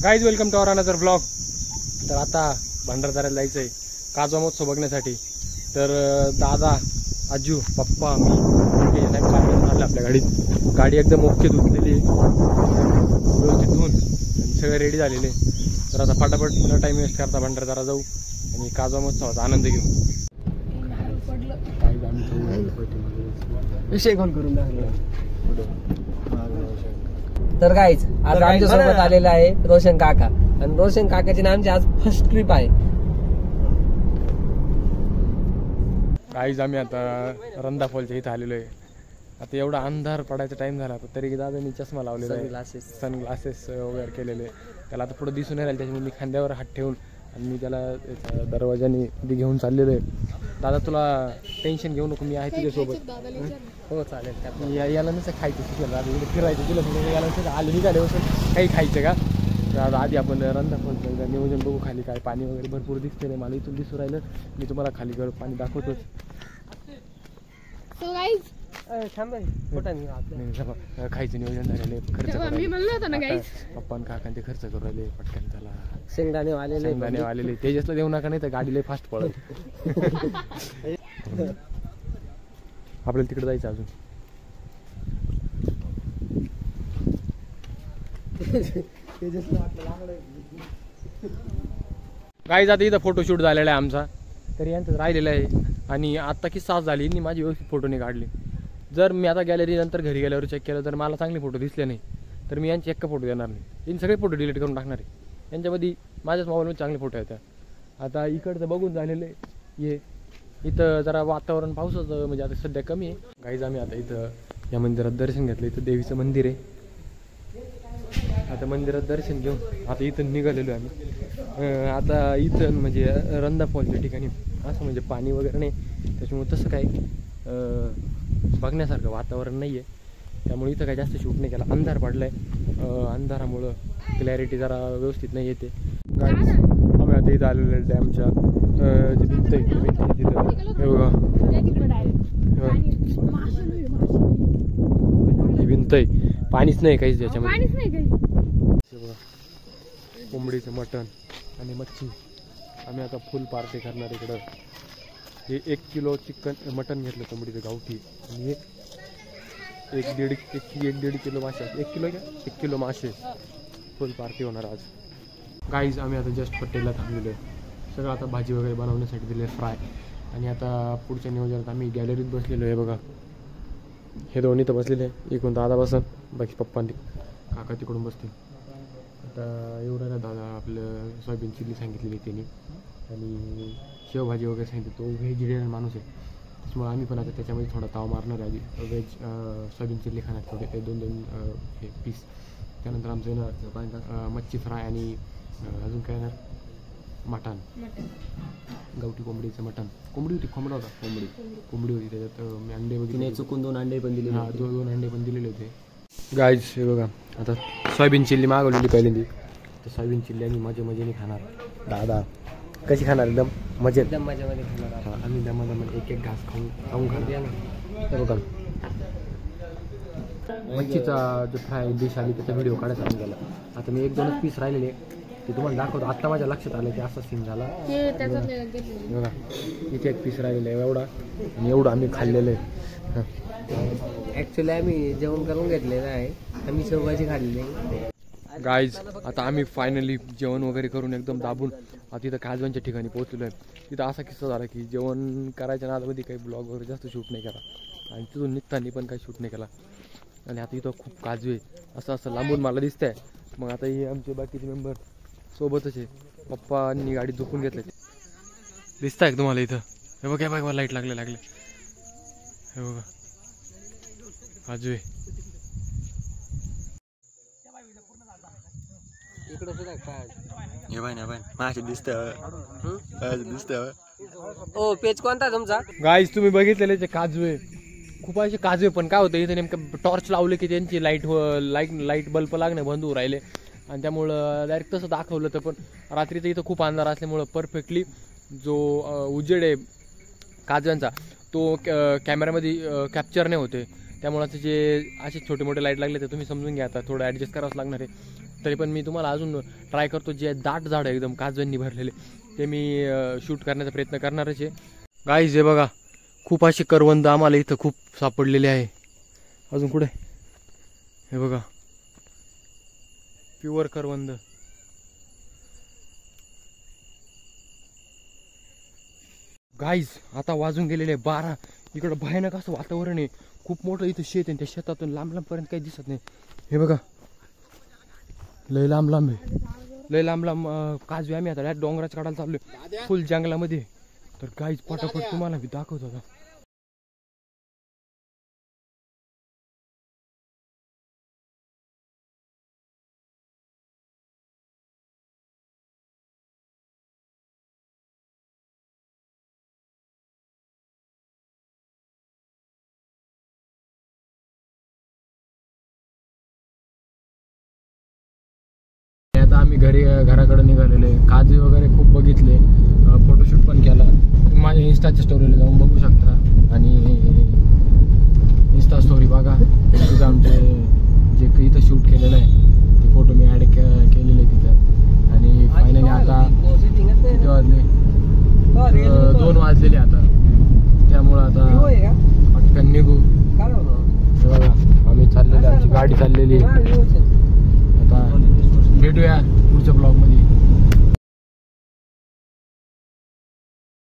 Guys welcome to our another blog. तर आता भंडारदऱ्याला जायचं आहे काजवा महोत्सव बघण्यासाठी। तर दादा, आजू, पप्पा, मी झालं आपल्या गाडीत। गाडी एकदम ओके धुतलेली व्यवस्थित धुवून सगळे रेडी झालेले। तर आता फटाफट न टाइम वेस्ट करता भंडारदरा जाऊ आणि काजवा महोत्सवाचा आनंद घेऊ। विषय कॉल करून तर गाईज आज आमच्या सोबत आलेला आहे रोशन काका आणि रोशन काकाची नामची आज फर्स्ट ट्रिप आहे। गाईज आम्ही आता रंधा फॉलच्या इथे आलेलो आहे। आता एवढा अंधार पडायचा टाइम झाला तरी दादानी चष्मा लावलेला आहे, सनग्लासेस वगैरे केलेले। त्याला आता पुढे दिसून नाही राहिलं, त्याच्यामुळे मी खांद्यावर हात ठेवून आणि मी त्याला दरवाजाने घेऊन चाललेलो आहे। दादा तुला टेन्शन घेऊ नको, मी आहे तुझ्यासोबत। हो चालेल। याला नसं खायचं शिकलं, फिरायचं तुला याला नसं आले निघाले बसून काही खायचं का। तर आधी आपण रंधा फॉलचं नियोजन बघू। खाली काय पाणी वगैरे भरपूर दिसते नाही, मला इथून दिसू राहिलं। मी तुम्हाला खाली घर पाणी दाखवतोच। खायचं नियोजन झालेले, खर्च पप्पा काका ते खर्च करू राहिले पटकन। त्याला शेंगदाणे आलेले तेजसला देऊ नका, नाही तर गाडीला फास्ट पळत। आपल्याला तिकडे जायचं अजून। गाईज आता इथं फोटोशूट झालेला आहे आमचा, तरी यांचं राहिलेलं आहे। आणि आत्ता की साथ झाली यांनी माझी व्यवस्थित फोटो नाही काढले। जर मी आता गॅलरी नंतर घरी गेल्यावर चेक केलं तर मला चांगले फोटो दिसले नाही, तर मी यांचे फोटो देणार नाही। यांनी सगळे फोटो डिलीट करून टाकणार आहे। यांच्यामध्ये माझ्याच मोबाईलमध्ये चांगले फोटो येतात। आता इकडचं बघून झालेलं आहे। ये इथं जरा वातावरण पावसाचं म्हणजे आता सध्या कमी आहे। गाईज आम्ही आता इथं या मंदिरात दर्शन घेतलं। इथं देवीचं मंदिर आहे। आता मंदिरात दर्शन घेऊन आता इथं निघालेलो आम्ही। आता इथं म्हणजे रंधा फॉलच्या ठिकाणी असं म्हणजे पाणी वगैरे नाही, त्याच्यामुळे तसं काही बघण्यासारखं वातावरण नाही आहे। त्यामुळे इथं काही जास्त शूट नाही केला। अंधार पडला आहे, अंधारामुळं क्लॅरिटी जरा व्यवस्थित नाही येते। गाईज आम्ही आता इथं आलेलो आहे डॅमच्या जी भिंत आहे तिथं हे बघा, ही भिंत आहे, पाणीच नाही काहीच त्याच्यामध्ये। कोंबडीचं मटण आणि मच्छी आम्ही आता फुल पार्टी करणार इकडं। हे 1 किलो चिकन मटण घेतलं कोंबडीचं गावठी, आणि एक दीड किलो मासे, 1 किलो मासे फुल पार्टी होणार आज। गाईज आम्ही आता जस्ट पट्टेला थांबलेलो आहे। सगळं आता भाजी वगैरे बनवण्यासाठी दिले फ्राय। आणि आता पुढच्या नियोजनात आम्ही गॅलरीत बसलेलो आहे बघा। हे दोन्ही तर बसलेले आहे, इकडून दादा बसन, बाकी पप्पा काका तिकडून बसतील। आता एवढं ना दादा आपलं सोयाबीन चिल्ली सांगितलेली त्यांनी, आणि शेवभाजी वगैरे सांगितली। तो व्हेजिटेरियन माणूस आहे, त्याच्यामुळे आम्ही पण आता त्याच्यामध्ये थोडा ताव मारणार आहे। आधी व्हेज सोयाबीन चिल्ली खाणार थोडे 2 हे पीस। त्यानंतर आमचं येणार मच्छी फ्राय आणि अजून काय येणार मटण, गावठी कोंबडीचं मटण। कोंबडी होती, कोंबडा होता, कोंबडी होती। त्याच्यात मी अंडे वगैरे चुकून 2 अंडे पण दिले, 2 अंडे पण दिलेले होते। गाईज हे बघा, आता सोयाबीन चिल्ली मागवलेली पहिल्यांदी। तर सोयाबीन चिल्ली आम्ही मजेने खाणार। दादा कशी खाणार? एकदम मजेमध्ये खाणार। आम्ही दमादमाने एक घास खाऊन खाणार। हे बघा मच्छीचा जो फ्राय डिश आली त्याचा व्हिडिओ काढायचा आम्ही गेला। आता मी 1-2 पीस राहिलेले ते तुम्हाला दाखवतो। आत्ता माझ्या लक्षात आलं की असा सीन झाला बघा। इथे 1 पीस राहिलेलं आहे एवढा, आणि एवढं आम्ही खाल्लेलं आहे। ॲक्च्युली आम्ही जेवण करून घेतलेलं आहे, आम्ही शेवभाजी खाल्लेली आहे। गाईज आता आम्ही फायनली जेवण वगैरे करून एकदम दाबून आता इथं काजवांच्या ठिकाणी पोहोचलो आहे। तिथं असा किस्सा झाला की जेवण करायच्या नादामध्ये काही ब्लॉग वगैरे जास्त शूट नाही केला, आणि तिथून निघताना पण काही शूट नाही केला। आणि आता इथं खूप काजू आहे, असं लांबून मला दिसतंय। मग आता हे आमचे बाकीचे मेंबर सोबतच आहे। पप्पांनी गाडी झोपून घेतली, दिसतंय का तुम्हाला इथं? हे बघा बघा लाईट लागले हे बघा काजू आहे इकडं सुद्धा ओ पेज कोणता तुमचा? गाईज तुम्ही बघितलेले ते काजू आहे, खूप असे काजू आहे। पण काय होतं इथे नेमकं टॉर्च लावले की त्यांची लाईट बल्ब लागणे बंद होऊ राहिले, आणि त्यामुळं डायरेक्ट तसं दाखवलं तर। पण रात्रीचं इथं खूप अंधार असल्यामुळं परफेक्टली जो उजेड आहे काजव्यांचा तो कॅमेऱ्यामध्ये कॅप्चर नाही होते। त्यामुळे जे असे छोटे मोठे लाईट लागले तर तुम्ही समजून घ्या, आता थोडं ॲडजस्ट करावंच लागणार आहे। तरी पण मी तुम्हाला अजून ट्राय करतो, जे दाट झाड एकदम काजव्यांनी भरलेले ते मी शूट करण्याचा प्रयत्न करणारच आहे. गाईज हे बघा, खूप अशी करवंद आम्हाला इथं खूप सापडलेली आहे. अजून कुठे हे बघा, प्युअर करवंद. गाईज आता वाजून गेलेले 12. इकडं भयानक असं वातावरण आहे. खूप मोठं इथं शेत आहे. त्या शेतातून लांब लांब पर्यंत काही दिसत नाही. हे बघा, लय लांब लांब आहे, लय लांब लांब काजवे. आम्ही आता डोंगराच्या काढायला चाललोय फुल जंगलामध्ये. तर गाईज पटापट तुम्हाला मी दाखवतो आता. आता आम्ही घराकडे निघालेले. काजवे वगैरे खूप बघितले, फोटोशूट पण केला. माझ्या इंस्टाच्या स्टोरीला जाऊन बघू शकता. आणि इंस्टा स्टोरी बघा, तिथं आमचे जे इथं शूट केलेलं आहे ते फोटो मी ॲड केलेले तिथं. आणि फायनली आता किती वाजले, 2 वाजलेले आता. त्यामुळं आता पटकन निघू. बघा आम्ही चाललेले, आमची गाडी चाललेली आहे. आता भेटूया पुढच्या ब्लॉगमध्ये.